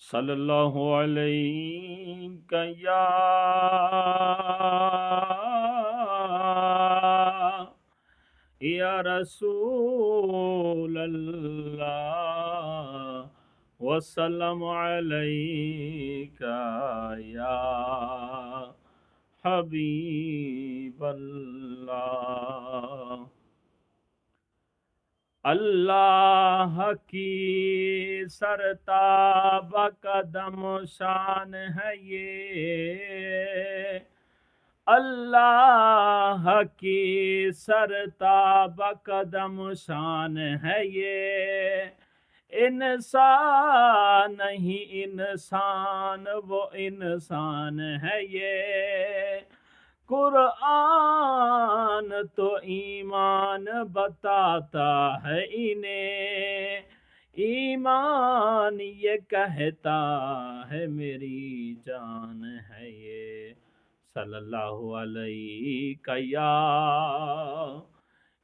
صلی اللہ علیہ یا رسول اللہ وسلم علیک یا حبیب اللہ۔ اللہ کی سرتاب قدم شان ہے یہ، اللہ کی سرتاب قدم شان ہے یہ، انسان نہیں انسان وہ انسان ہے یہ، قرآن تو ایمان بتاتا ہے انہیں، ایمان یہ کہتا ہے میری جان ہے یہ، صلی اللہ علیہ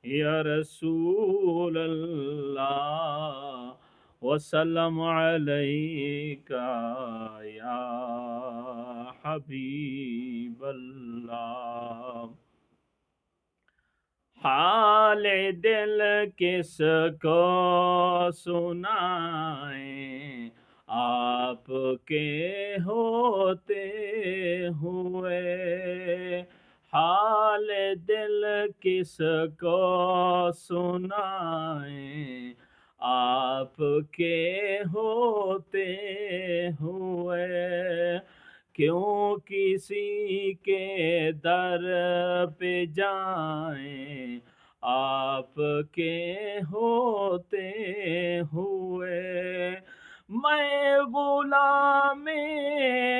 یا رسول اللہ وسلم علیک یا حبیب اللہ۔ حال دل کس کو سنائیں آپ کے ہوتے ہوئے، حال دل کس کو سنائیں آپ کے ہوتے ہوئے، کیوں کسی کے در پہ جائیں آپ کے ہوتے ہوئے، میں غلام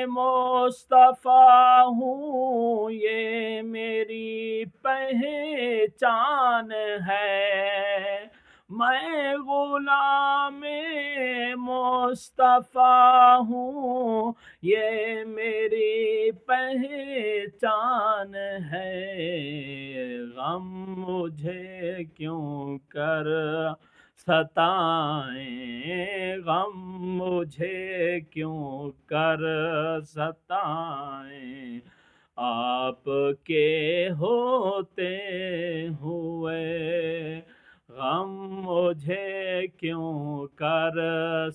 مصطفیٰ ہوں یہ میری پہچان ہے، میں غلام مصطفیٰ ہوں یہ میری پہچان ہے، غم مجھے کیوں کر ستائیں، غم مجھے کیوں کر ستائیں آپ کے ہوتے ہوئے، غم مجھے کیوں کر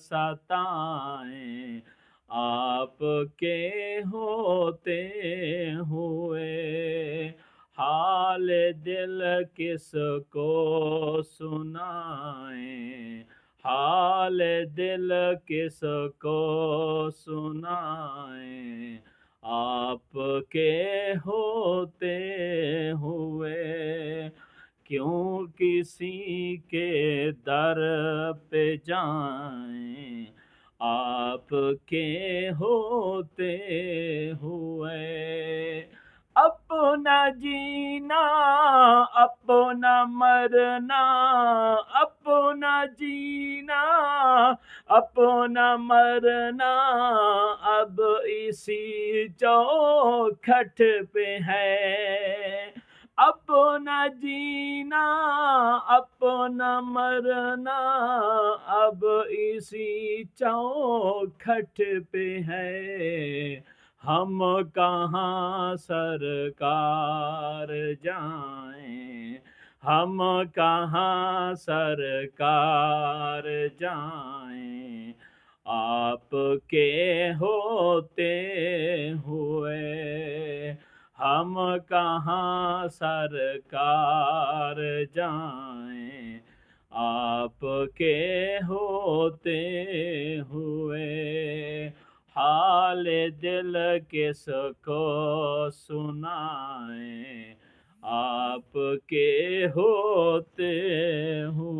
ستائیں آپ کے ہوتے ہوئے، حال دل کس کو سنائیں، حال دل کس کو سنائیں آپ کے ہوتے ہوئے، کیوں کسی کے در پہ جائیں آپ کے ہوتے ہوئے، اپنا جینا اپنا مرنا، اپنا جینا اپنا مرنا اب اسی چوکھٹ پہ ہے، اپنا جینا اپنا مرنا اب اسی چوکھٹ پہ ہے، ہم کہاں سرکار جائیں، ہم کہاں سرکار جائیں آپ کے ہوتے ہوئے، ہم کہاں سرکار جائیں آپ کے ہوتے ہوئے، حال دل کس کو سنائیں آپ کے ہوتے ہوئے۔